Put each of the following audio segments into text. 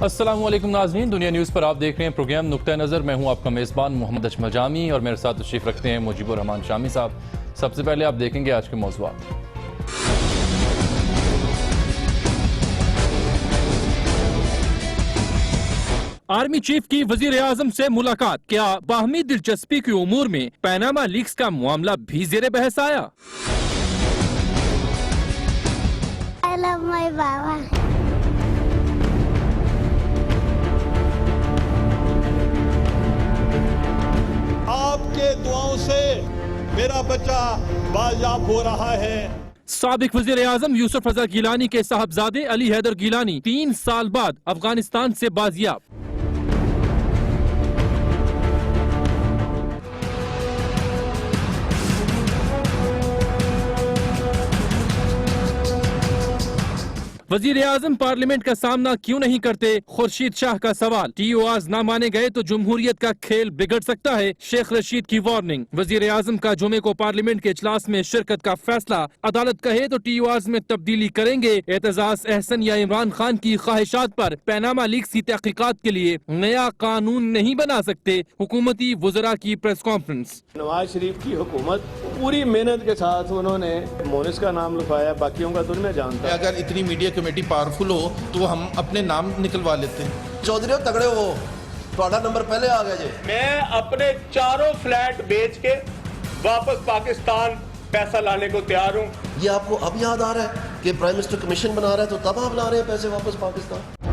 السلام علیکم ناظرین، دنیا نیوز پر آپ دیکھ رہے ہیں پروگرام نقطہ نظر۔ میں ہوں آپ کا میزبان محمد اجمل جامی اور میرے ساتھ تشریف رکھتے ہیں مجیب الرحمان شامی صاحب۔ سب سے پہلے آپ دیکھیں گے آج کے موضوعات۔ آرمی چیف کی وزیر اعظم سے ملاقات، کیا باہمی دلچسپی کے امور میں پیناما لیکس کا معاملہ بھی زیر بحث آیا؟ I love my Baba. آپ کے دعاؤں سے میرا بچہ بازیاب ہو رہا ہے۔ سابق وزیر اعظم یوسف رضا گیلانی کے صاحبزادے علی حیدر گیلانی 3 سال بعد افغانستان سے بازیاب۔ وزیر اعظم پارلیمنٹ کا سامنا کیوں نہیں کرتے؟ خورشید شاہ کا سوال۔ ٹی او آرز نہ مانے گئے تو جمہوریت کا کھیل بگڑ سکتا ہے، شیخ رشید کی وارننگ۔ وزیر اعظم کا جمعے کو پارلیمنٹ کے اجلاس میں شرکت کا فیصلہ، عدالت کہے تو ٹی او آرز میں تبدیلی کریں گے۔ اعتزاز احسن یا عمران خان کی خواہشات پر پیناما لیکس کی تحقیقات کے لیے نیا قانون نہیں بنا سکتے، حکومتی وزراء کی پریس کانفرنس۔ نواز شریف کی حکومت پوری محنت کے ساتھ انہوں نے مونس کا نام لکھوایا، باقیوں کا تو میں جانتا ہوں۔ اگر اتنی میڈیا کمیٹی پاورفل ہو تو ہم اپنے نام نکلوا لیتے ہیں۔ چودھری ہو تگڑے ہو، تھوڑا نمبر پہلے آ گیا جی۔ میں اپنے 4 فلیٹ بیچ کے واپس پاکستان پیسہ لانے کو تیار ہوں۔ یہ آپ کو اب یاد آ رہا ہے کہ پرائم منسٹر کمیشن بنا رہا ہے تو تب آپ لا رہے ہیں پیسے واپس پاکستان؟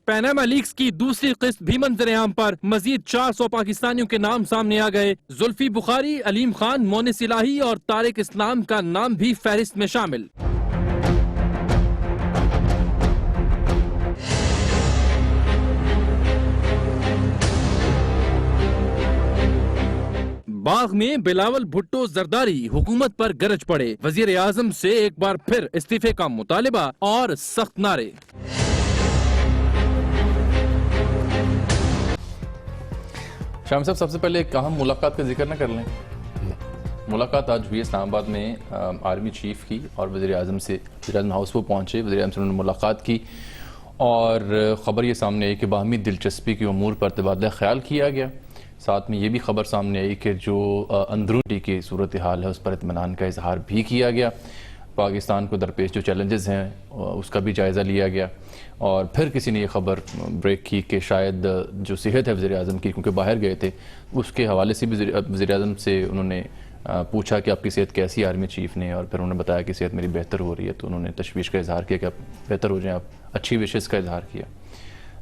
پیناما لیکس کی دوسری قسط بھی منظر عام پر، مزید 400 پاکستانیوں کے نام سامنے آ گئے۔ زلفی بخاری، علیم خان، مونس الہی اور طارق اسلام کا نام بھی فہرست میں شامل۔ باغ میں بلاول بھٹو زرداری حکومت پر گرج پڑے، وزیر اعظم سے ایک بار پھر استعفے کا مطالبہ اور سخت نعرے۔ شام صاحب، سب سے پہلے ایک اہم ملاقات کا ذکر نہ کر لیں؟ ملاقات آج ہوئی اسلام آباد میں آرمی چیف کی اور وزیر اعظم سے۔ وزیر اعظم ہاؤس وہ پہنچے، وزیر اعظم سے انہوں نے ملاقات کی اور خبر یہ سامنے آئی کہ باہمی دلچسپی کے امور پر تبادلہ خیال کیا گیا۔ ساتھ میں یہ بھی خبر سامنے آئی کہ جو اندرونی کی صورتحال ہے اس پر اطمینان کا اظہار بھی کیا گیا۔ پاکستان کو درپیش جو چیلنجز ہیں اس کا بھی جائزہ لیا گیا، اور پھر کسی نے یہ خبر بریک کی کہ شاید جو صحت ہے وزیر اعظم کی، کیونکہ باہر گئے تھے، اس کے حوالے سے بھی وزیر اعظم سے انہوں نے پوچھا کہ آپ کی صحت کیسی ہے آرمی چیف نے، اور پھر انہوں نے بتایا کہ صحت میری بہتر ہو رہی ہے، تو انہوں نے تشویش کا اظہار کیا کہ آپ بہتر ہو جائیں، آپ اچھی وشز کا اظہار کیا۔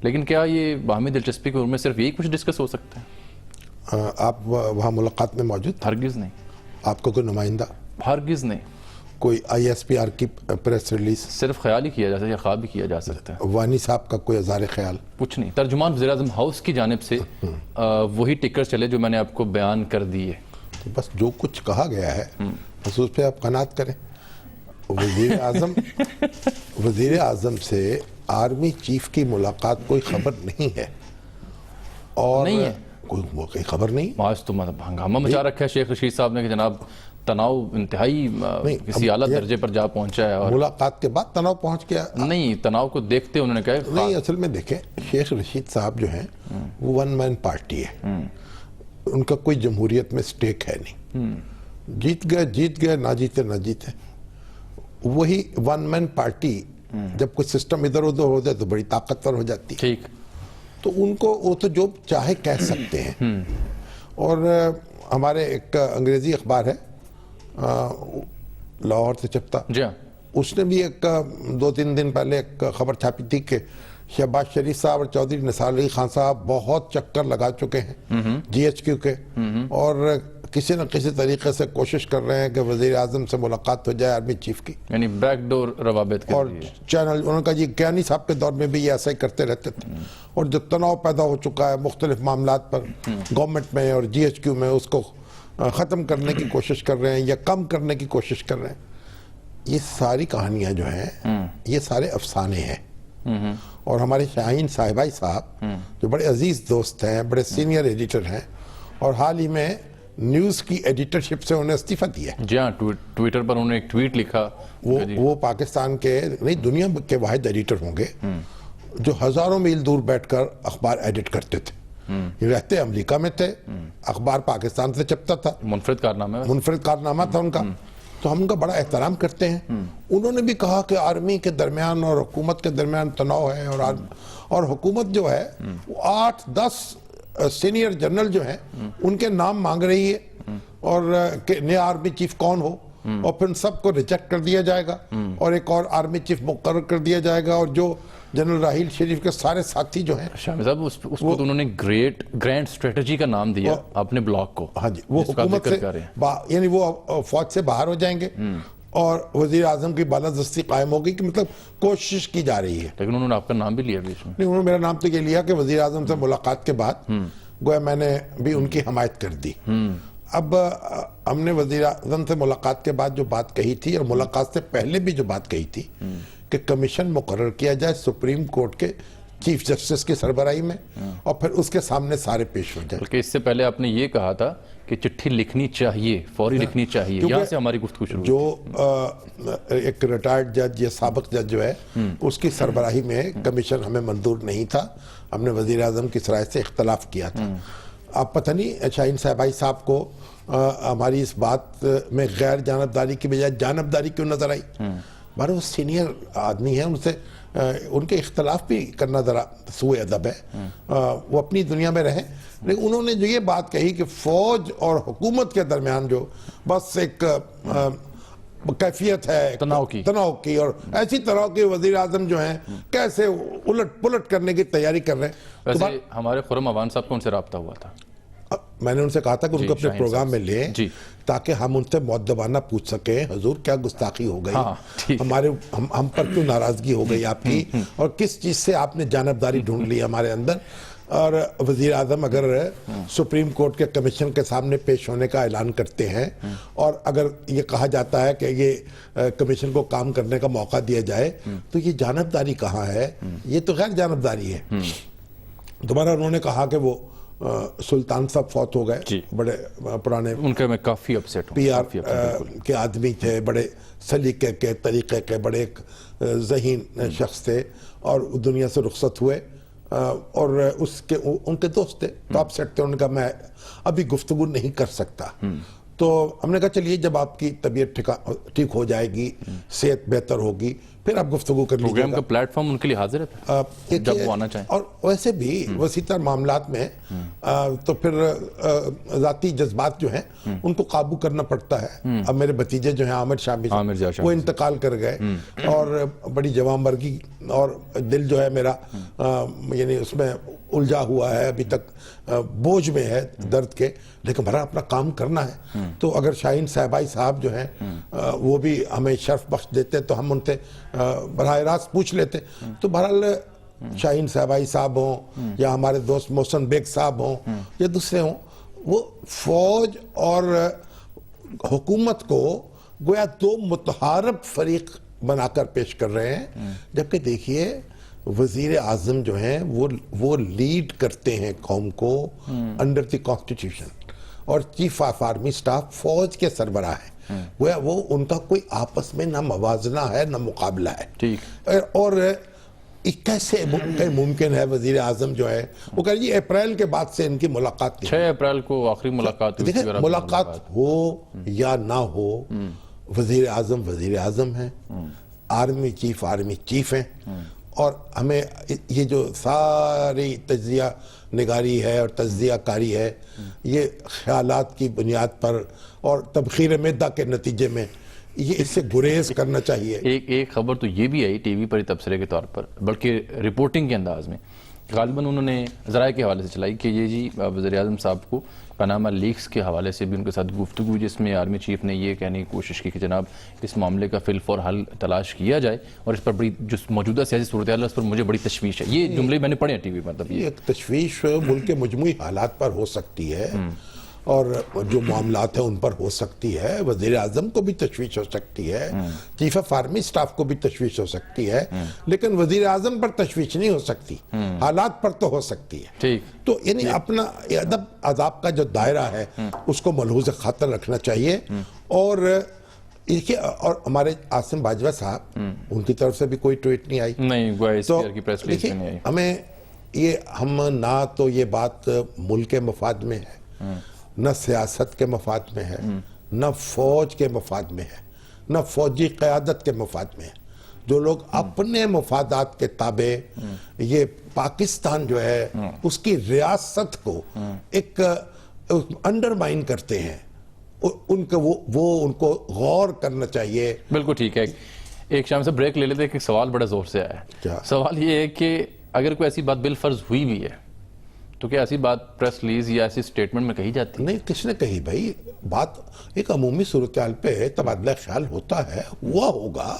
لیکن کیا یہ باہمی دلچسپی کے امور میں صرف یہی کچھ ڈسکس ہو سکتا ہے؟ آپ وہاں ملاقات میں موجود؟ ہرگز نہیں۔ آپ کو کوئی نمائندہ؟ ہرگز نہیں۔ کوئی آئی ایس پی آر کی پریس ریلیز؟ صرف خیال ہی کیا جا سکتا ہے یا خواب بھی کیا جا سکتا ہے۔ وانی صاحب کا کوئی اظہار خیال؟ کچھ نہیں۔ ترجمان وزیر اعظم ہاؤس کی جانب سے وہی ٹکر چلے جو میں نے آپ کو بیان کر دیے۔ بس جو کچھ کہا گیا ہے بس اس پہ آپ قناعت کریں۔ وزیر اعظم سے آرمی چیف کی ملاقات کوئی خبر نہیں ہے، اور نہیں ہے کوئی خبر نہیں۔ آج تو ہنگامہ مچا رکھا ہے شیخ رشید صاحب نے کہ جناب تناؤ انتہائی کسی اعلیٰ درجے پر جا پہنچا ہے، اور ملاقات کے بعد تناؤ پہنچ گیا؟ نہیں، تناؤ کو دیکھتے انہوں نے کہا نہیں، اصل میں دیکھیں شیخ رشید صاحب جو ہیں وہ ون مین پارٹی ہے، ان کا کوئی جمہوریت میں سٹیک ہے نہیں، جیت گئے نہ جیتے۔ وہی ون مین پارٹی جب کوئی سسٹم ادھر ادھر ہو جائے تو بڑی طاقتور ہو جاتی ہے، ٹھیک، تو ان کو وہ تو جو چاہے کہہ سکتے ہیں۔ اور ہمارے ایک انگریزی اخبار ہے لاہور سے چھپتا، اس نے بھی ایک 2-3 دن پہلے ایک خبر چھاپی تھی کہ شہباز شریف صاحب اور چودھری نثار علی خان صاحب بہت چکر لگا چکے ہیں جی ایچ کیو کے، اور کسی نہ کسی طریقے سے کوشش کر رہے ہیں کہ وزیر اعظم سے ملاقات ہو جائے آرمی چیف کی، یعنی بیک ڈور روابط کے اور ذریعے۔ چینل انہوں کا یہ گیانی صاحب کے دور میں بھی یہ ایسا ہی کرتے رہتے تھے، اور جو تناؤ پیدا ہو چکا ہے مختلف معاملات پر گورنمنٹ میں اور جی ایچ کیو میں، اس کو ختم کرنے کی کوشش کر رہے ہیں یا کم کرنے کی کوشش کر رہے ہیں۔ یہ ساری کہانیاں جو ہیں یہ سارے افسانے ہیں، اور ہمارے شاہین صاحبائی صاحب جو بڑے عزیز دوست ہیں، بڑے سینئر ایڈیٹر ہیں، اور حال ہی میں نیوز کی ایڈیٹرشپ سے انہوں نے استعفیٰ دیا ہے. جی ہاں ٹویٹر پر انہوں نے ایک ٹویٹ لکھا. وہ پاکستان کے نہیں دنیا کے واحد ایڈیٹر ہوں گے جو ہزاروں میل دور بیٹھ کر اخبار ایڈٹ کرتے تھے. رہتے امریکہ میں تھے, اخبار پاکستان سے چھپتا تھا, منفرد کارنامہ تھا ان کا. تو ہم ان کا بڑا احترام کرتے ہیں. انہوں نے بھی کہا کہ آرمی کے درمیان اور حکومت کے درمیان تناؤ ہے, اور حکومت جو ہے وہ 8-10 سینئر جنرل جو ہیں ان کے نام مانگ رہی ہے, اور کہ نیا آرمی چیف کون ہو, اور پھر ان سب کو ریجیکٹ کر دیا جائے گا اور ایک اور آرمی چیف مقرر کر دیا جائے گا. اور جو جنرل راحیل شریف کے سارے ساتھی جو ہیں, شامی صاحب اس کو تو انہوں نے گرینڈ اسٹریٹجی کا نام دیا اپنے بلاک کو. ہاں جی, وہ حکومت سے یعنی وہ فوج سے باہر ہو جائیں گے اور وزیر اعظم کی بالادستی قائم ہوگی, کہ مطلب کوشش کی جا رہی ہے. لیکن انہوں نے آپ کا نام بھی لیا بیچ میں. نہیں, انہوں نے میرا نام تو یہ لیا کہ وزیر اعظم سے ملاقات کے بعد گویا میں نے بھی ان کی حمایت کر دی. اب ہم نے وزیر اعظم سے ملاقات کے بعد جو بات کہی تھی, اور ملاقات سے پہلے بھی جو بات کہی تھی کہ کمیشن مقرر کیا جائے سپریم کورٹ کے چیف جسٹس کی سربراہی میں, اور پھر اس کے سامنے سارے پیش ہو جائیں. بلکہ اس سے پہلے آپ نے یہ کہا تھا کہ چٹھی لکھنی چاہیے, فوری لکھنی چاہیے. یہاں سے ہماری گفتگو شروع. جو ایک ریٹائرڈ جج یا سابق جج جو ہے اس کی سربراہی میں کمیشن ہمیں منظور نہیں تھا. ہم نے وزیر اعظم کی رائے سے اختلاف کیا تھا. اب پتہ نہیں شاہین صاحبائی صاحب کو ہماری اس بات میں غیر جانبداری کی بجائے جانبداری کیوں نظر آئی. وہ سینئر آدمی ہیں, ان سے ان کے اختلاف بھی کرنا ذرا سوء ادب ہے. وہ اپنی دنیا میں رہیں, لیکن انہوں نے جو یہ بات کہی کہ فوج اور حکومت کے درمیان جو بس ایک کیفیت ہے تناؤ کی, اور ایسی طرح کے وزیر اعظم جو ہیں کیسے الٹ پلٹ کرنے کی تیاری کر رہے ہیں. ویسے ہمارے خرم عوان صاحب کو ان سے رابطہ ہوا تھا. میں نے ان سے کہا تھا کہ ان کو اپنے پروگرام میں لیں تاکہ ہم ان سے مؤدبانہ پوچھ سکیں, حضور کیا گستاخی ہو گئی, ہم پر کیوں ناراضگی ہو گئی آپ کی, اور کس چیز سے آپ نے جانبداری ڈھونڈ لی ہمارے اندر. اور وزیر اعظم اگر سپریم کورٹ کے کمیشن کے سامنے پیش ہونے کا اعلان کرتے ہیں, اور اگر یہ کہا جاتا ہے کہ یہ کمیشن کو کام کرنے کا موقع دیا جائے, تو یہ جانبداری کہاں ہے؟ یہ تو غیر جانبداری ہے. دوبارہ انہوں نے کہا کہ وہ سلطان صاحب فوت ہو گئے, بڑے پرانے, ان کے میں کافی اپسیٹ ہوں, پی آر کے آدمی تھے, بڑے سلیقے کے طریقے کے بڑے ذہین شخص تھے, اور دنیا سے رخصت ہوئے, اور ان کے دوست تھے, تو اپسیٹ تھے. انہوں نے کہا میں ابھی گفتگو نہیں کر سکتا. تو ہم نے کہا چلیے جب آپ کی طبیعت ٹھیک ہو جائے گی, صحت بہتر ہوگی, پھر آپ گفتگو کر لیجیے گا. پروگرام کا پلیٹ فارم ان کے لیے حاضر ہے جب وہ آنا چاہیں. اور ویسے بھی وسیع تر معاملات میں تو پھر ذاتی جذبات جو ہیں ان کو قابو کرنا پڑتا ہے. اب میرے بھتیجے جو ہیں عامر شامی, وہ انتقال کر گئے, اور بڑی جوان مرگی, اور دل جو ہے میرا یعنی اس میں الجھا ہوا ہے, ابھی تک بوجھ میں ہے درد کے, لیکن بھرا اپنا کام کرنا ہے. تو اگر شاہین صاحبائی صاحب جو ہیں وہ بھی ہمیں شرف بخش دیتے تو ہم ان سے براہ راست پوچھ لیتے. تو بہرحال شاہین صاحبائی صاحب ہوں یا ہمارے دوست محسن بیگ صاحب ہوں یا دوسرے ہوں, وہ فوج اور حکومت کو گویا دو متحارب فریق بنا کر پیش کر رہے ہیں. جبکہ دیکھیے وزیر اعظم جو ہیں وہ لیڈ کرتے ہیں قوم کو انڈر دی کانسٹیٹیوشن, اور چیف آف آرمی سٹاف فوج کے سربراہ ہیں. وہ ان کا کوئی آپس میں نہ موازنہ ہے نہ مقابلہ ہے. اور کیسے ممکن ہے وزیر اعظم جو ہے وہ کہہ جی اپریل کے بعد سے ان کی ملاقات کی, 6 اپریل کو آخری ملاقات ہوئی. دیکھیں ملاقات ہو یا نہ ہو, وزیر اعظم ہیں, آرمی چیف ہیں, اور ہمیں یہ جو ساری تجزیہ نگاری ہے اور تجزیہ کاری ہے یہ خیالات کی بنیاد پر اور تبخیر معدہ کے نتیجے میں, یہ اس سے گریز کرنا چاہیے. ایک خبر تو یہ بھی آئی ٹی وی پر تبصرے کے طور پر, بلکہ رپورٹنگ کے انداز میں غالباً انہوں نے ذرائع کے حوالے سے چلائی کہ یہ جی وزیر اعظم صاحب کو پاناما لیکس کے حوالے سے بھی ان کے ساتھ گفتگو, جس میں آرمی چیف نے یہ کہنے کی کوشش کی کہ جناب اس معاملے کا فی الفور حل تلاش کیا جائے, اور اس پر بڑی جو موجودہ سیاسی صورتحال ہے اس پر مجھے بڑی تشویش ہے. یہ جملے میں نے پڑھے ہیں ٹی وی پر. یہ ایک تشویش ملک کے مجموعی حالات پر ہو سکتی ہے, اور جو معاملات ہیں ان پر ہو سکتی ہے, وزیر اعظم کو بھی تشویش ہو سکتی ہے, چیف آف آرمی اسٹاف کو بھی تشویش ہو سکتی ہے, لیکن وزیر اعظم پر تشویش نہیں ہو سکتی, حالات پر تو ہو سکتی ہے. ٹھیک, تو یعنی اپنا ادب عذاب کا جو دائرہ ہے اس کو ملحوظ خاطر رکھنا چاہیے. اور دیکھیے, اور ہمارے عاصم باجوہ صاحب, ان کی طرف سے بھی کوئی ٹویٹ نہیں آئی. نہیں, گویا تو اسپیکر کی پریس ریلیز دیکھیے, نہیں آئی. ہمیں یہ ہم نہ تو یہ بات ملک کے مفاد میں ہے, نہ سیاست کے مفاد میں ہے, نہ فوج کے مفاد میں ہے, نہ فوجی قیادت کے مفاد میں ہے. جو لوگ اپنے مفادات کے تابع یہ پاکستان جو ہے اس کی ریاست کو ایک انڈرمائن کرتے ہیں, ان کو غور کرنا چاہیے. بالکل ٹھیک ہے. ایک شام سے بریک لے لیتے, ایک سوال بڑا زور سے آیا ہے. کیا سوال یہ ہے کہ اگر کوئی ایسی بات بالفرض ہوئی بھی ہے تو کیا ایسی بات پریس ریلیز یا ایسی سٹیٹمنٹ میں کہی جاتی ہے؟ نہیں, کس نے کہی بھائی؟ بات ایک عمومی صورتحال پہ تبادلہ خیال ہوتا ہے, ہوا ہوگا,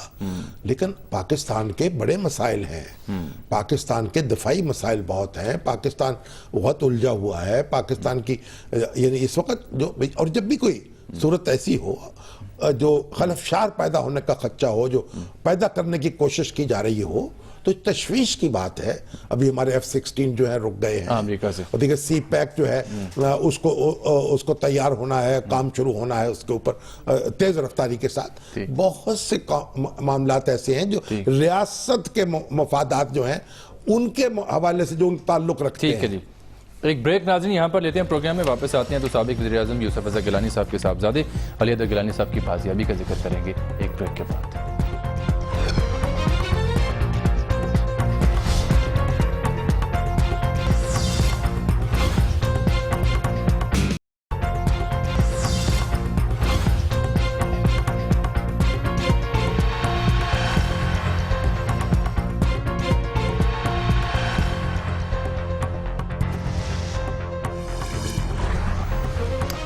لیکن پاکستان کے بڑے مسائل ہیں, پاکستان کے دفاعی مسائل بہت ہیں, پاکستان بہت الجھا ہوا ہے. پاکستان کی یعنی اس وقت جو, اور جب بھی کوئی صورت ایسی ہو جو خلفشار پیدا ہونے کا خدشہ ہو, جو پیدا کرنے کی کوشش کی جا رہی ہو, تو تشویش کی بات ہے. ابھی ہمارے F-16 جو ہے رک گئے ہیں امریکہ سے, اور دیکھیں سی پیک جو ہے اس کو تیار ہونا ہے, کام شروع ہونا ہے اس کے اوپر تیز رفتاری کے ساتھ. بہت سے معاملات ایسے ہیں جو ریاست کے مفادات جو ہیں ان کے حوالے سے جو ان تعلق رکھتے ہیں. ٹھیک ہے جی, ایک بریک ناظرین یہاں پر لیتے ہیں, پروگرام میں واپس آتے ہیں تو سابق وزیر اعظم یوسف رضا گیلانی صاحب کے صاحبزادے علی حیدر گیلانی صاحب کی بازیابی کا ذکر کریں گے ایک بریک کے بعد.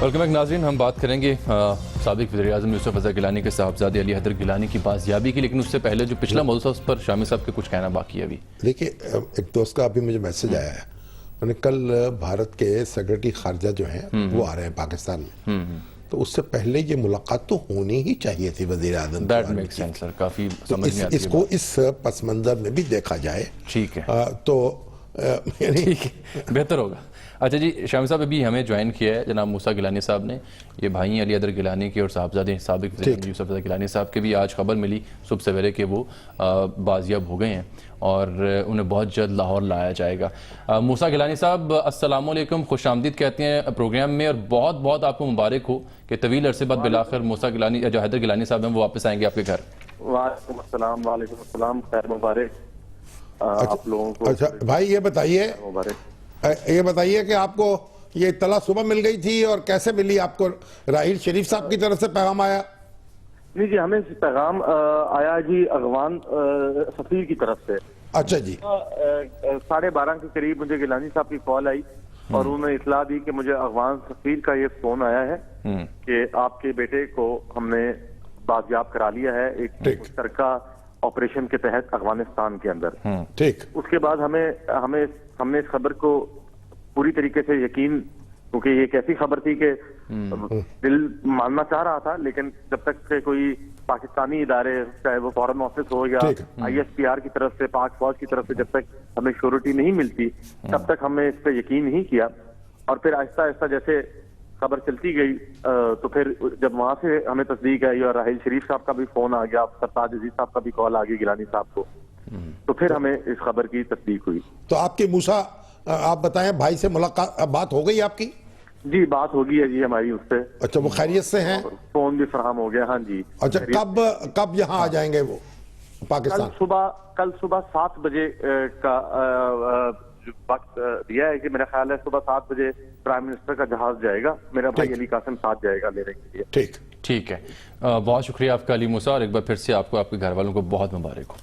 ویلکم بیک ناظرین, ہم بات کریں گے سابق وزیر اعظم یوسف رضا گیلانی کے صاحبزادے علی حیدر گیلانی کی بازیابی کی, لیکن اس سے پہلے جو پچھلا موضوع اس پر شامی صاحب کے کچھ کہنا باقی ہے. ابھی دیکھیے, ایک دوست کا ابھی مجھے میسج آیا ہے, کل بھارت کے سیکرٹری خارجہ جو ہیں وہ آ رہے ہیں پاکستان میں, تو اس سے پہلے یہ ملاقات تو ہونی ہی چاہیے تھی وزیر اعظم. دیٹ میک سینس سر, کافی سمجھ میں آتی ہے. اس کو اس پس منظر میں بھی دیکھا جائے. ٹھیک ہے, تو بہتر ہوگا. اچھا جی, شامی صاحب ابھی ہمیں جوائن کیا ہے جناب موسیٰ گیلانی صاحب نے, یہ بھائی علی حیدر گیلانی کے اور صاحبزادے سابق وزیر اعظم یوسف رضا گیلانی صاحب کے بھی آج خبر ملی صبح سویرے کہ وہ بازیاب ہو گئے ہیں اور انہیں بہت جلد لاہور لایا جائے گا. موسیٰ گیلانی صاحب السلام علیکم, خوش آمدید کہتے ہیں پروگرام میں, اور بہت بہت آپ کو مبارک ہو کہ طویل عرصے بعد بالآخر موسیٰ گیلانی جو حیدر گیلانی صاحب ہیں وہ واپس آئیں گے آپ کے گھر. وعلیکم السلام. وعلیکم السلام, خیر مبارک آپ لوگوں کو. اچھا بھائی, یہ بتائیے کہ آپ کو یہ اطلاع صبح مل گئی تھی اور کیسے ملی آپ کو؟ راحیل شریف صاحب کی طرف سے پیغام آیا؟ نہیں جی, ہمیں پیغام آیا جی اغوان سفیر کی طرف سے. اچھا جی. 12:30 کے قریب مجھے گیلانی صاحب کی کال آئی اور انہوں نے اطلاع دی کہ مجھے اغوان سفیر کا یہ فون آیا ہے کہ آپ کے بیٹے کو ہم نے بازیاب کرا لیا ہے ایک مشترکہ آپریشن کے تحت افغانستان کے اندر. ٹھیک. اس کے بعد ہم نے اس خبر کو پوری طریقے سے یقین, کیونکہ یہ ایک ایسی خبر تھی کہ دل ماننا چاہ رہا تھا, لیکن جب تک کہ کوئی پاکستانی ادارے, چاہے وہ فورن آفس ہو یا ISPR کی طرف سے, پاک فوج کی طرف سے, جب تک ہمیں شیورٹی نہیں ملتی تب تک ہم نے اس پہ یقین نہیں کیا. اور پھر آہستہ آہستہ جیسے خبر چلتی گئی تو پھر جب وہاں سے ہمیں تصدیق آئی اور راحیل شریف صاحب کا بھی فون آ گیا, سرتاج عزیز صاحب کا بھی کال آ گئی گیلانی صاحب کو, تو پھر ہمیں اس خبر کی تصدیق ہوئی. تو آپ کی موسیٰ, آپ بتائیں, بھائی سے ملاقات بات ہو گئی آپ کی؟ جی بات ہوگی ہے جی ہماری اس سے. اچھا, وہ خیریت سے ہیں؟ فون بھی فراہم ہو گیا. ہاں جی. اچھا, کب یہاں آ جائیں گے وہ پاکستان؟ کل صبح 7 بجے کا وقت دیا ہے کہ میرا خیال ہے صبح 7 بجے پرائم منسٹر کا جہاز جائے گا, میرا بھائی علی قاسم ساتھ جائے گا لینے کے لیے. ٹھیک ہے, بہت شکریہ آپ کا علی موسیٰ, اور ایک بار پھر سے آپ کو, آپ کے گھر والوں کو بہت مبارک ہو.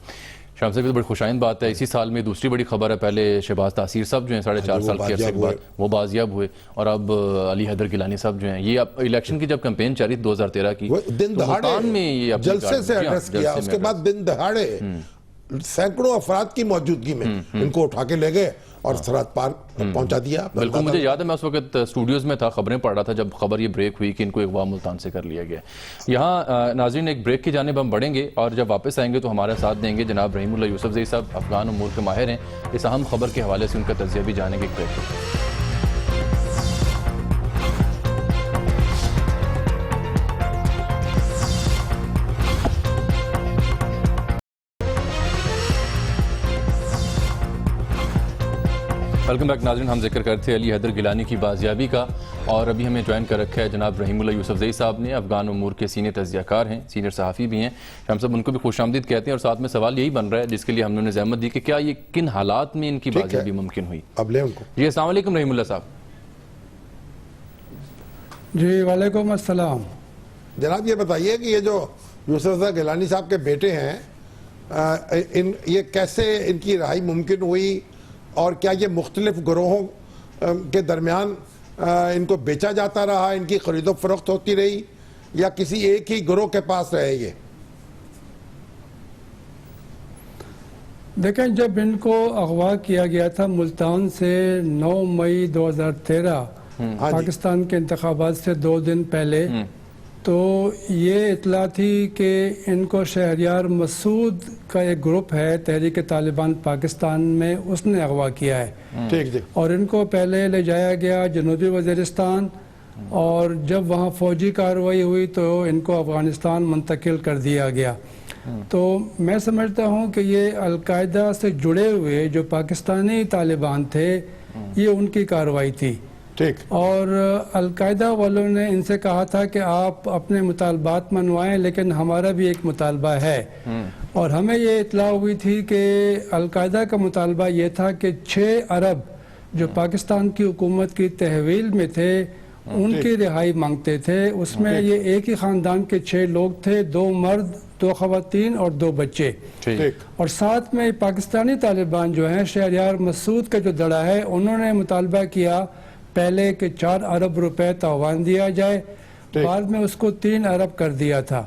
شام صاحب تو بڑی خوشائند بات ہے, اسی سال میں دوسری بڑی خبر ہے, پہلے شہباز تاثیر صاحب جو ہیں 4.5 سال کے عرصے کے بعد وہ بازیاب ہوئے, اور اب علی حیدر گیلانی صاحب جو ہیں, یہ الیکشن کی جب کمپین چاری 2013 کی, دن دہاڑے جلسے سے ایڈریس کیا, اس کے بعد دن دہاڑے سینکڑوں افراد کی موجودگی میں ان کو اٹھا کے لے گئے اور سرحد پار پہنچا دیا. بالکل مجھے یاد ہے میں اس وقت اسٹوڈیوز میں تھا, خبریں پڑھ رہا تھا جب خبر یہ بریک ہوئی کہ ان کو اغوا ملتان سے کر لیا گیا. یہاں ناظرین ایک بریک کی جانب ہم بڑھیں گے اور جب واپس آئیں گے تو ہمارے ساتھ دیں گے جناب رحیم اللہ یوسفزئی صاحب, افغان امور کے ماہر ہیں. اس اہم خبر کے حوالے سے ان کا تجزیہ بھی جانیں گے. ایک بریک. ویلکم بیک ناظرین, ہم ذکر کرتے علی حیدر گیلانی کی بازیابی کا اور ابھی ہمیں جوائن کر رکھا ہے جناب رحیم اللہ یوسفزئی صاحب نے, افغان امور کے سینئر تجزیہ کار ہیں, سینئر صحافی بھی ہیں. ہم سب ان کو بھی خوش آمدید کہتے ہیں اور ساتھ میں سوال یہی بن رہا ہے جس کے لیے ہم نے زحمت دی کہ کیا یہ کن حالات میں ان کی بازیابی ممکن ہوئی. اب لیں ان کو. جی السلام علیکم رحیم اللہ صاحب. جی وعلیکم السلام. جناب یہ بتائیے کہ یہ جو یوسفزئی گیلانی صاحب کے بیٹے ہیں یہ کیسے ان کی رہائی ممکن ہوئی اور کیا یہ مختلف گروہوں کے درمیان ان کو بیچا جاتا رہا, ان کی خرید و فروخت ہوتی رہی یا کسی ایک ہی گروہ کے پاس رہے یہ؟ دیکھیں جب ان کو اغوا کیا گیا تھا ملتان سے 9 مئی 2013 پاکستان کے انتخابات سے 2 دن پہلے, تو یہ اطلاع تھی کہ ان کو شہریار مسعود کا ایک گروپ ہے تحریک طالبان پاکستان میں, اس نے اغوا کیا ہے اور ان کو پہلے لے جایا گیا جنوبی وزیرستان اور جب وہاں فوجی کارروائی ہوئی تو ان کو افغانستان منتقل کر دیا گیا. تو میں سمجھتا ہوں کہ یہ القاعدہ سے جڑے ہوئے جو پاکستانی طالبان تھے یہ ان کی کارروائی تھی. اور القاعدہ والوں نے ان سے کہا تھا کہ آپ اپنے مطالبات منوائیں لیکن ہمارا بھی ایک مطالبہ ہے, اور ہمیں یہ اطلاع ہوئی تھی کہ القاعدہ کا مطالبہ یہ تھا کہ 6 عرب جو پاکستان کی حکومت کی تحویل میں تھے ان کی رہائی مانگتے تھے. اس میں یہ ایک ہی خاندان کے 6 لوگ تھے, 2 مرد 2 خواتین اور 2 بچے, اور ساتھ میں پاکستانی طالبان جو ہیں شہریار مسعود کا جو دڑا ہے انہوں نے مطالبہ کیا پہلے کہ 4 ارب روپے تاوان دیا جائے, بعد میں اس کو 3 ارب کر دیا تھا.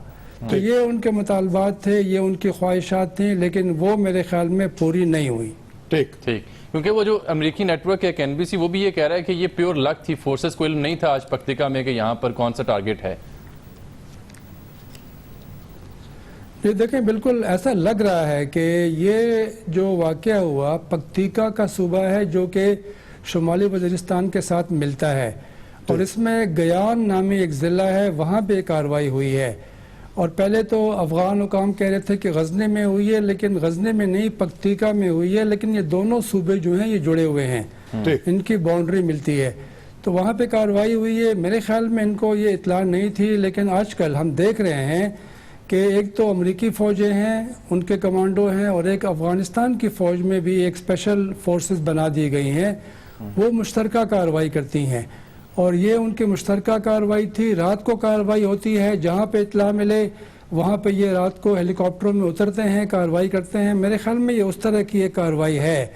تو یہ ان کے مطالبات تھے, یہ ان کی خواہشات تھیں, لیکن وہ میرے خیال میں پوری نہیں ہوئی. ٹھیک کیونکہ وہ جو امریکی نیٹ ورک ہے NBC وہ بھی یہ کہہ رہا ہے کہ یہ پیور لک تھی, فورسز کو علم نہیں تھا آج پکتیکا میں کہ یہاں پر کون سا ٹارگٹ ہے. یہ دیکھیں بالکل ایسا لگ رہا ہے کہ یہ جو واقعہ ہوا پکتیکا کا صوبہ ہے جو کہ شمالی وزیرستان کے ساتھ ملتا ہے, اور اس میں گیان نامی ایک ضلع ہے, وہاں پہ کارروائی ہوئی ہے. اور پہلے تو افغان حکام کہہ رہے تھے کہ غزنی میں ہوئی ہے, لیکن غزنی میں نہیں پکتیکا میں ہوئی ہے, لیکن یہ دونوں صوبے جو ہیں یہ جڑے ہوئے ہیں, ان کی باؤنڈری ملتی ہے. تو وہاں پہ کارروائی ہوئی ہے. میرے خیال میں ان کو یہ اطلاع نہیں تھی, لیکن آج کل ہم دیکھ رہے ہیں کہ ایک تو امریکی فوجیں ہیں, ان کے کمانڈو ہیں, اور ایک افغانستان کی فوج میں بھی ایک اسپیشل فورسز بنا دی گئی ہیں, وہ مشترکہ کارروائی کرتی ہیں. اور یہ ان کی مشترکہ کارروائی تھی. رات کو کارروائی ہوتی ہے, جہاں پہ اطلاع ملے وہاں پہ یہ رات کو ہیلی کاپٹروں میں اترتے ہیں, کارروائی کرتے ہیں. میرے خیال میں یہ اس طرح کی ایک کارروائی ہے.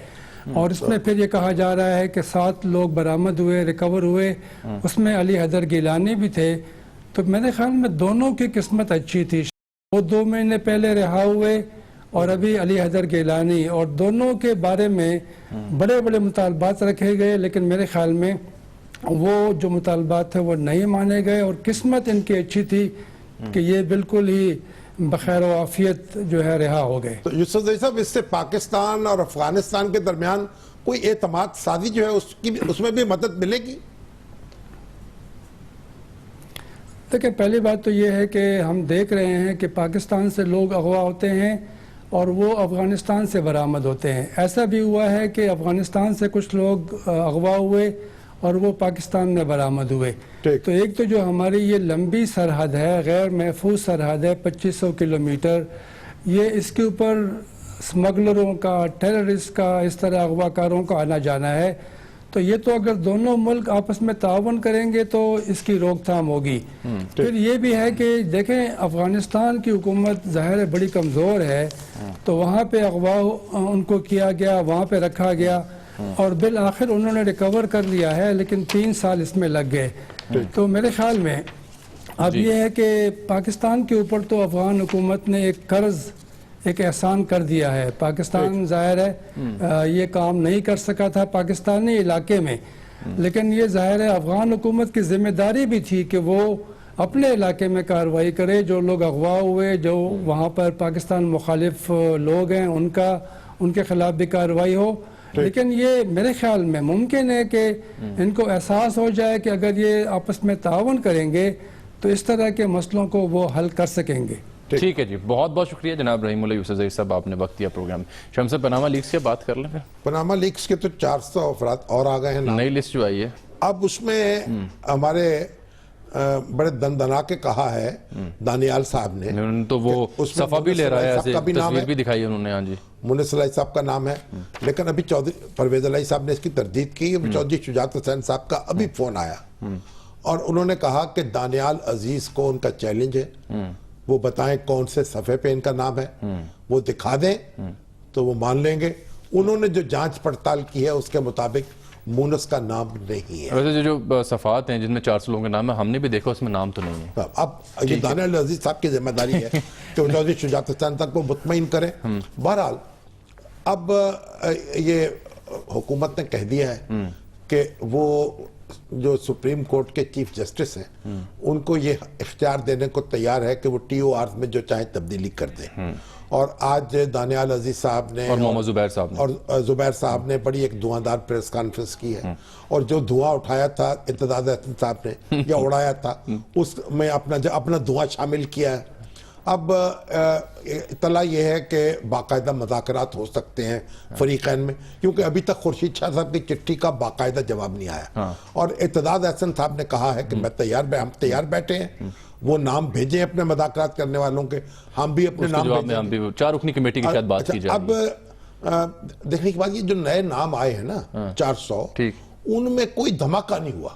اور اس میں پھر یہ کہا جا رہا ہے کہ 7 لوگ برآمد ہوئے, ریکور ہوئے, اس میں علی حیدر گیلانی بھی تھے. تو میرے خیال میں دونوں کی قسمت اچھی تھی. وہ 2 مہینے پہلے رہا ہوئے اور ابھی علی حیدر گیلانی, اور دونوں کے بارے میں بڑے بڑے مطالبات رکھے گئے, لیکن میرے خیال میں وہ جو مطالبات تھے وہ نہیں مانے گئے, اور قسمت ان کی اچھی تھی کہ یہ بالکل ہی بخیر و عافیت جو ہے رہا ہو گئے. تو یوسفزئی صاحب اس سے پاکستان اور افغانستان کے درمیان کوئی اعتماد سازی جو ہے اس میں بھی مدد ملے گی؟ دیکھیں پہلی بات تو یہ ہے کہ ہم دیکھ رہے ہیں کہ پاکستان سے لوگ اغوا ہوتے ہیں اور وہ افغانستان سے برآمد ہوتے ہیں. ایسا بھی ہوا ہے کہ افغانستان سے کچھ لوگ اغوا ہوئے اور وہ پاکستان میں برآمد ہوئے. تو ایک تو جو ہماری یہ لمبی سرحد ہے, غیر محفوظ سرحد ہے 2500 کلومیٹر, یہ اس کے اوپر سمگلروں کا, ٹیررسٹ کا, اس طرح اغوا کاروں کا آنا جانا ہے. تو یہ تو اگر دونوں ملک آپس میں تعاون کریں گے تو اس کی روک تھام ہوگی. پھر یہ بھی ہے کہ دیکھیں افغانستان کی حکومت ظاہر ہے بڑی کمزور ہے, تو وہاں پہ اغوا ان کو کیا گیا, وہاں پہ رکھا گیا, اور بالآخر انہوں نے ریکور کر لیا ہے, لیکن 3 سال اس میں لگ گئے. تو میرے خیال میں اب یہ ہے کہ پاکستان کے اوپر تو افغان حکومت نے ایک قرض ایک احسان کر دیا ہے. پاکستان ظاہر ہے یہ کام نہیں کر سکا تھا پاکستانی علاقے میں, لیکن یہ ظاہر ہے افغان حکومت کی ذمہ داری بھی تھی کہ وہ اپنے علاقے میں کارروائی کرے. جو لوگ اغوا ہوئے, جو وہاں پر پاکستان مخالف لوگ ہیں, ان کے خلاف بھی کارروائی ہو. لیکن یہ میرے خیال میں ممکن ہے کہ ان کو احساس ہو جائے کہ اگر یہ آپس میں تعاون کریں گے تو اس طرح کے مسئلوں کو وہ حل کر سکیں گے. ٹھیک ہے جی, بہت بہت شکریہ جناب رحیم اللہ یوسف زئی صاحب, آپ نے وقت دیا پروگرام میں. شمس صاحب, پاناما لیکس کی بات کر لیں پھر. پاناما لیکس کے تو 400 افراد اور آ گئے ہیں. نئی لسٹ جو آئی ہے, اب اس میں ہمارے بڑے دندنا کے کہا ہے دانیال صاحب نے, تو وہ صفحہ بھی لے رہا ہے, ایسے تصویر بھی دکھائی انہوں نے. ہاں جی, مونس علیہ صاحب کا نام ہے, لیکن ابھی چودھری پرویز علیہ صاحب نے اس کی تردید کی. چودھری شجاعت حسین صاحب کا ابھی فون آیا اور انہوں نے کہا کہ دانیال عزیز کو ان کا چیلنج ہے, وہ بتائیں کون سے صفحے پہ ان کا نام ہے, وہ دکھا دیں تو وہ مان لیں گے. انہوں نے جو جانچ پڑتال کی ہے اس کے مطابق مونس کا نام نہیں ہے. ویسے جو صفحات ہیں جن میں 400 لوگوں کے نام ہے, ہم نے بھی دیکھا اس میں نام تو نہیں ہے. اب یہ دانیال عزیز صاحب کی ذمہ داری ہے کہ وہ چودھری شجاعت حسین تک کو مطمئن کریں. بہرحال اب یہ حکومت نے کہہ دیا ہے کہ وہ جو سپریم کورٹ کے چیف جسٹس ہیں ان کو یہ اختیار دینے کو تیار ہے کہ وہ ٹی او آرز میں جو چاہیں تبدیلی کر دیں. اور آج دانیال عزیز صاحب نے اور محمد زبیر صاحب نے اور زبیر صاحب نے بڑی ایک دھواں دار پریس کانفرنس کی ہے, اور جو دھواں اٹھایا تھا ارتداد احسن صاحب نے یا اڑایا تھا اس میں اپنا دھواں شامل کیا ہے. اب اطلاع یہ ہے کہ باقاعدہ مذاکرات ہو سکتے ہیں فریقین میں, کیونکہ ابھی تک خورشید شاہ صاحب کی چٹھی کا باقاعدہ جواب نہیں آیا. اور ارتداد احسن صاحب نے کہا ہے کہ ہم تیار بیٹھے ہیں, وہ نام بھیجیں اپنے مذاکرات کرنے والوں کے, ہم بھی اپنے نام بھیجیں. ہم بھی 4 رکنی کمیٹی کی شاید بات کی جائے. اب دیکھنے کے بعد یہ جو نئے نام آئے ہیں نا 400, ان میں کوئی دھماکہ نہیں ہوا.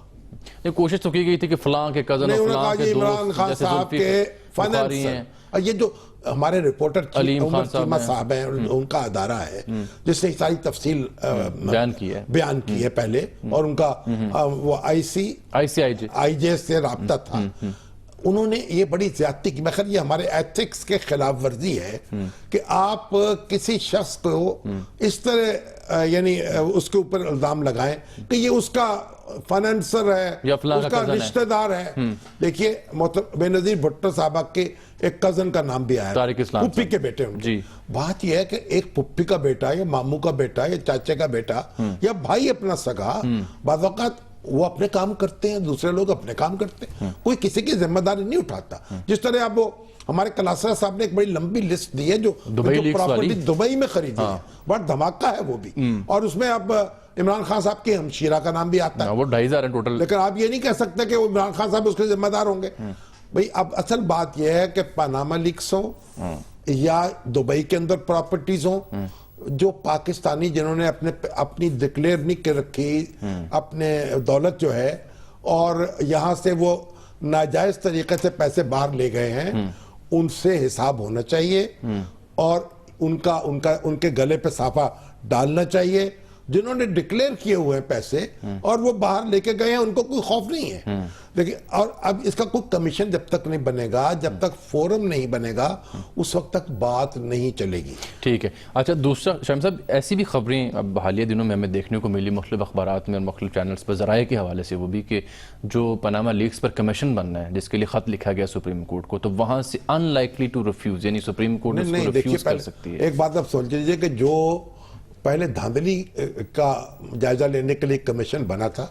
یہ کوشش تو کی گئی تھی کہ فلاں کے کزن اور فلاں کے عمران خان صاحب کے فائنانسر, اور یہ جو ہمارے رپورٹر عمر چیمہ صاحب ہیں ان کا ادارہ ہے جس نے ساری تفصیل بیان کی ہے پہلے, اور ان کا وہ آئی جے سے رابطہ تھا, انہوں نے یہ بڑی زیادتی کی. مگر یہ ہمارے ایتھکس کے خلاف ورزی ہے کہ آپ کسی شخص کو اس طرح یعنی اس کے اوپر الزام لگائیں کہ یہ اس کا فائنانسر ہے, اس کا رشتہ دار ہے. دیکھیے بے نظیر بھٹو صاحبہ کے ایک کزن کا نام بھی آیا, پھپھی کے بیٹے ہیں. بات یہ ہے کہ ایک پھپھی کا بیٹا یا ماموں کا بیٹا یا چاچے کا بیٹا یا بھائی اپنا سگا, بعض اوقات وہ اپنے کام کرتے ہیں, دوسرے لوگ اپنے کام کرتے ہیں, کوئی کسی کی ذمہ داری نہیں اٹھاتا. جس طرح اب ہمارے کلاسرا صاحب نے ایک بڑی لمبی لسٹ دی ہے جو پراپرٹی دبئی میں خریدی ہے, بڑا دھماکہ ہے وہ بھی, اور اس میں اب عمران خان صاحب کی ہمشیرہ کا نام بھی آتا ہے. وہ 2,500 ہیں ٹوٹل. لیکن آپ یہ نہیں کہہ سکتے کہ وہ عمران خان صاحب اس کے ذمہ دار ہوں گے. بھئی اب اصل بات یہ ہے کہ پاناما لیکس ہوں یا دبئی کے اندر پراپرٹیز ہوں, جو پاکستانی جنہوں نے اپنی ڈکلیئر نہیں کر رکھی اپنے دولت جو ہے, اور یہاں سے وہ ناجائز طریقے سے پیسے باہر لے گئے ہیں, ان سے حساب ہونا چاہیے اور ان کے گلے پہ صافہ ڈالنا چاہیے. جنہوں نے ڈکلیئر کیے ہوئے ہیں پیسے اور وہ باہر لے کے گئے ہیں, ان کو کوئی خوف نہیں ہے. لیکن اور اب اس کا کوئی کمیشن جب تک نہیں بنے گا, جب تک فورم نہیں بنے گا, اس وقت تک بات نہیں چلے گی. ٹھیک ہے. اچھا دوسرا شاہم صاحب, ایسی بھی خبریں اب حالیہ دنوں میں ہمیں دیکھنے کو ملی مختلف اخبارات میں اور مختلف چینلز پر, ذرائع کے حوالے سے وہ بھی, کہ جو پاناما لیکس پر کمیشن بننا ہے جس کے لیے خط لکھا گیا سپریم کورٹ کو, تو وہاں سے ان لائکلی ٹو ریفیوز, یعنی سپریم کورٹ اس کو ریفیوز کر سکتی ہے. ایک بات آپ سوچ لیجئے کہ جو پہلے دھاندلی کا جائزہ لینے کے لیے کمیشن بنا تھا,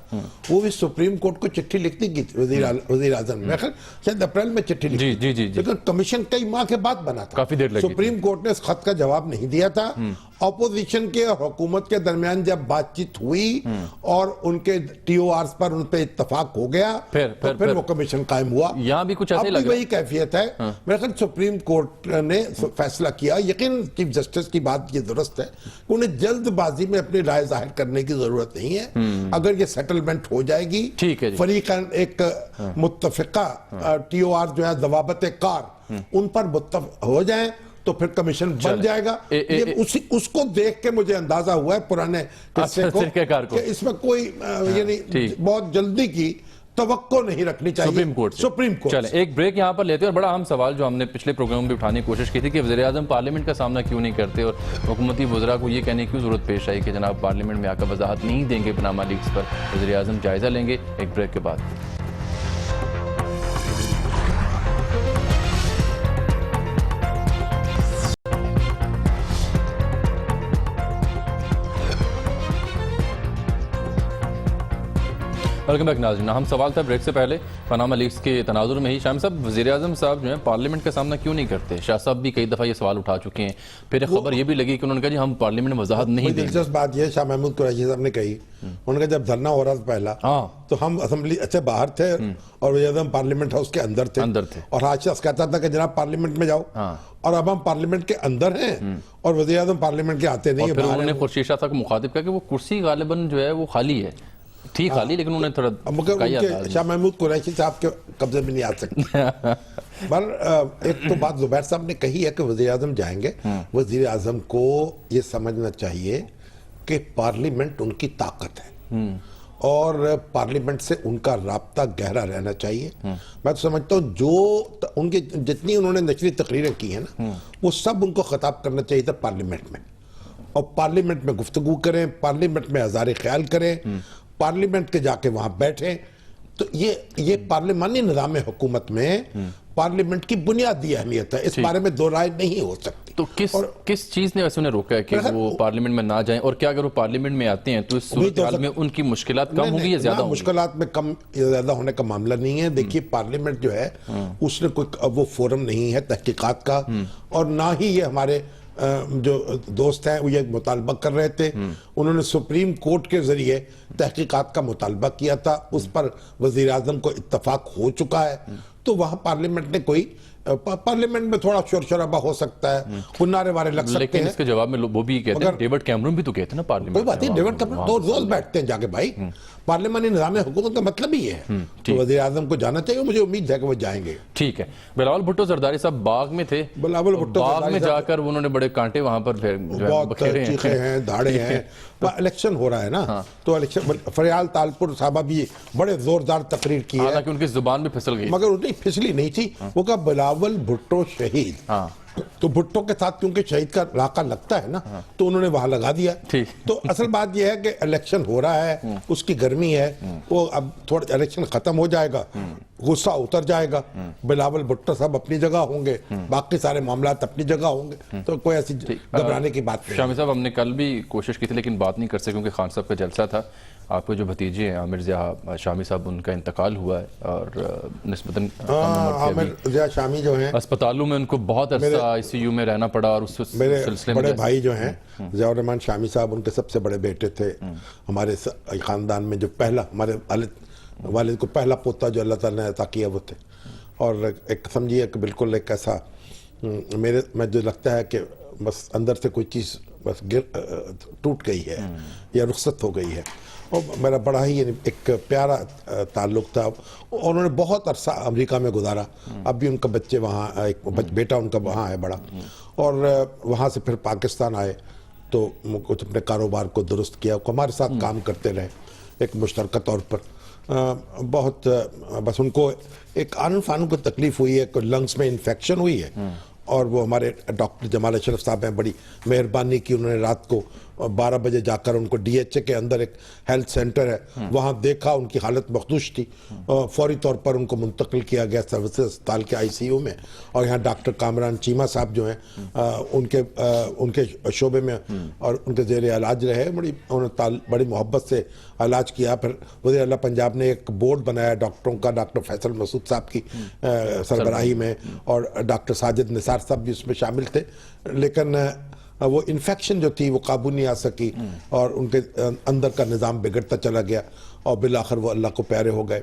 وہ بھی سپریم کورٹ کو چٹھی لکھتی کی تھی وزیر اعظم میں, شاید اپریل میں چٹھی لکھی, لیکن کمیشن کئی ماہ کے بعد بنا تھا. کافی دیر لگی. سپریم کورٹ نے اس خط کا جواب نہیں دیا تھا. اپوزیشن کے اور حکومت کے درمیان جب بات چیت ہوئی اور ان کے ٹی او آرز پر ان پہ اتفاق ہو گیا, پھر وہ کمیشن قائم ہوا. یہاں بھی کچھ ایسے اب بھی وہی کیفیت ہے. میرے خیال سپریم کورٹ نے فیصلہ کیا, یقین چیف جسٹس کی بات یہ درست ہے کہ انہیں جلد بازی میں اپنی رائے ظاہر کرنے کی ضرورت نہیں ہے. اگر یہ سیٹلمنٹ ہو جائے گی, فریقین ایک متفقہ ٹی او آر جو ہے ضوابط کار ان پر متفق ہو جائیں تو پھر کمیشن بن جائے گا. اس کو دیکھ کے مجھے اندازہ ہوا ہے پرانے قصے کو کہ اس میں کوئی یعنی بہت جلدی کی توقع نہیں رکھنی چاہیے سپریم کورٹ سے. چلیں ایک بریک یہاں پر لیتے ہیں. اور بڑا اہم سوال جو ہم نے پچھلے پروگرام میں اٹھانے کی کوشش کی تھی کہ وزیراعظم پارلیمنٹ کا سامنا کیوں نہیں کرتے اور حکومتی وزراء کو یہ کہنے کی ضرورت پیش آئی کہ جناب پارلیمنٹ میں آ کر وضاحت نہیں دیں گے پاناما لیکس پر. وزیراعظم جائزہ لیں گے ایک بریک کے بعد. ویلکم بیک ناظرین. ہم سوال تھا بریک سے پہلے پاناما لیکس کے تناظر میں ہی. شامی صاحب وزیراعظم صاحب جو ہیں پارلیمنٹ کا سامنا کیوں نہیں کرتے؟ شاہ صاحب بھی کئی دفعہ یہ سوال اٹھا چکے ہیں. پھر ایک خبر یہ بھی لگی کہ انہوں نے کہا جی ہم پارلیمنٹ میں وضاحت نہیں دیں گے. دلچسپ بات یہ شاہ محمود قریشی صاحب نے کہی, انہوں نے کہا جب دھرنا ہو رہا تھا پہلا تو ہم اسمبلی سے باہر تھے اور وزیراعظم پارلیمنٹ ہاؤس کے اندر تھے, اور ہر شخص کہتا تھا کہ جناب پارلیمنٹ میں جاؤ, اور اب ہم پارلیمنٹ کے اندر ہیں اور وزیراعظم پارلیمنٹ کے آتے نہیں. اور پھر انہوں نے خورشید شاہ صاحب کو مخاطب کیا کہ وہ کرسی غالباً جو ہے وہ خالی ہے, ٹھیک خالی, لیکن انہوں نے تھوڑا مگر شاہ محمود قریشی صاحب کے قبضے میں نہیں آ سکتے. پر ایک تو بات زبیر صاحب نے کہی ہے کہ وزیر اعظم جائیں گے. وزیر اعظم کو یہ سمجھنا چاہیے کہ پارلیمنٹ ان کی طاقت ہے اور پارلیمنٹ سے ان کا رابطہ گہرا رہنا چاہیے. میں تو سمجھتا ہوں جو ان کی جتنی انہوں نے نشری تقریریں کی ہیں نا وہ سب ان کو خطاب کرنا چاہیے تھا پارلیمنٹ میں, اور پارلیمنٹ میں گفتگو کریں, پارلیمنٹ میں اظہار خیال کریں, پارلیمنٹ کے جا کے وہاں بیٹھیں. تو یہ پارلیمانی نظام حکومت میں پارلیمنٹ کی بنیادی اہمیت ہے, اس بارے میں دو رائے نہیں ہو سکتی. تو کس چیز نے ویسے انہیں روکا ہے کہ وہ پارلیمنٹ میں نہ جائیں, اور کیا اگر وہ پارلیمنٹ میں آتے ہیں تو اس صورتحال میں ان کی مشکلات کم ہوگی یا زیادہ ہوگی؟ مشکلات میں کم یا زیادہ ہونے کا معاملہ نہیں ہے. دیکھیے پارلیمنٹ جو ہے اس نے کوئی وہ فورم نہیں ہے تحقیقات کا, اور نہ ہی یہ ہمارے جو دوست ہیں وہ یہ مطالبہ کر رہے تھے. انہوں نے سپریم کورٹ کے ذریعے تحقیقات کا مطالبہ کیا تھا, اس پر وزیر اعظم کو اتفاق ہو چکا ہے. تو وہاں پارلیمنٹ نے کوئی پارلیمنٹ میں تھوڑا شور شرابہ ہو سکتا ہے, کنارے وارے لگ سکتے ہیں, لیکن اس کے جواب میں وہ بھی کہتے ہیں, ڈیوڈ کیمرون بھی تو کہتے ہیں نا پارلیمنٹ. کوئی بات نہیں, ڈیوڈ کیمرون تو روز بیٹھتے ہیں جا کے بھائی. پارلیمانی نظام حکومت کا مطلب ہی ہے تو وزیر اعظم کو جانا چاہیے. مجھے امید ہے کہ وہ جائیں گے. ٹھیک ہے. بلاول بھٹو زرداری صاحب باغ میں تھے, بلاول بھٹو باغ میں جا کر انہوں نے بڑے کانٹے وہاں پر بہت چیخے ہیں, دھاڑے ہیں. الیکشن ہو رہا ہے نا, تو الیکشن فریال تالپور صاحبہ بھی بڑے زوردار تقریر کی ہے, حالانکہ ان کی زبان بھی پھسل گئی, مگر اتنی پھسلی نہیں تھی. وہ کہا بلاول بھٹو شہید, تو بھٹو کے ساتھ کیونکہ شہید کا علاقہ لگتا ہے نا تو انہوں نے وہاں لگا دیا. تو اصل بات یہ ہے کہ الیکشن ہو رہا ہے, اس کی گرمی ہے, وہ اب تھوڑا الیکشن ختم ہو جائے گا, غصہ اتر جائے گا, بلاول بھٹو صاحب اپنی جگہ ہوں گے, باقی سارے معاملات اپنی جگہ ہوں گے, تو کوئی ایسی گھبرانے کی بات نہیں. شامی صاحب ہم نے کل بھی کوشش کی تھی لیکن بات نہیں کر سکے کیونکہ خان صاحب کا جلسہ تھا. آپ کے جو بھتیجے ہیں عامر ضیاء شامی صاحب, ان کا انتقال ہوا ہے اور نسبتاً عامر ضیاء شامی جو ہیں اسپتالوں میں ان کو بہت عرصہ آئی سی یو میں رہنا پڑا, اور اس سلسلے میں بڑے بھائی جو ہیں ضیاء الرحمن شامی صاحب ان کے سب سے بڑے بیٹے تھے. ہمارے خاندان میں جو پہلا ہمارے والد کو پہلا پوتا جو اللہ تعالیٰ نے عطا کیا وہ تھے. اور ایک سمجھیے کہ بالکل ایک ایسا میں جو لگتا ہے کہ بس اندر سے کوئی چیز بس ٹوٹ گئی ہے یا رخصت ہو گئی ہے. اور میرا بڑا ہی ایک پیارا تعلق تھا. انہوں نے بہت عرصہ امریکہ میں گزارا, اب بھی ان کا بچے وہاں, ایک بیٹا ان کا وہاں ہے بڑا, اور وہاں سے پھر پاکستان آئے تو کچھ اپنے کاروبار کو درست کیا, ہمارے ساتھ کام کرتے رہے ایک مشترکہ طور پر. بہت بس ان کو ایک آنن فانن کو تکلیف ہوئی ہے, لنگس میں انفیکشن ہوئی ہے, اور وہ ہمارے ڈاکٹر جمال اشرف صاحب ہیں, بڑی مہربانی کی, انہوں نے رات کو 12 بجے جا کر ان کو ڈی ایچ اے کے اندر ایک ہیلتھ سینٹر ہے وہاں دیکھا, ان کی حالت مخدوش تھی, فوری طور پر ان کو منتقل کیا گیا سروسز اسپتال کے آئی سی یو میں. اور یہاں ڈاکٹر کامران چیمہ صاحب جو ہیں ان کے شعبے میں اور ان کے زیر علاج رہے, انہوں نے بڑی محبت سے علاج کیا. پھر وزیر اعلیٰ پنجاب نے ایک بورڈ بنایا ڈاکٹروں کا, ڈاکٹر فیصل مسعود صاحب کی سربراہی میں, اور ڈاکٹر ساجد نثار صاحب بھی اس میں شامل تھے. لیکن وہ انفیکشن جو تھی وہ قابو نہیں آ سکی, اور ان کے اندر کا نظام بگڑتا چلا گیا, اور بالآخر وہ اللہ کو پیارے ہو گئے.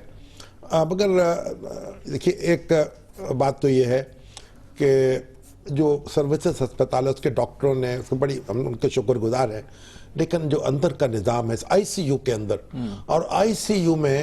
مگر دیکھیے ایک بات تو یہ ہے کہ جو سروسز ہسپتال ہے اس کے ڈاکٹروں نے بڑی, ہم ان کے شکر گزار ہیں, لیکن جو اندر کا نظام ہے آئی سی یو کے اندر, اور آئی سی یو میں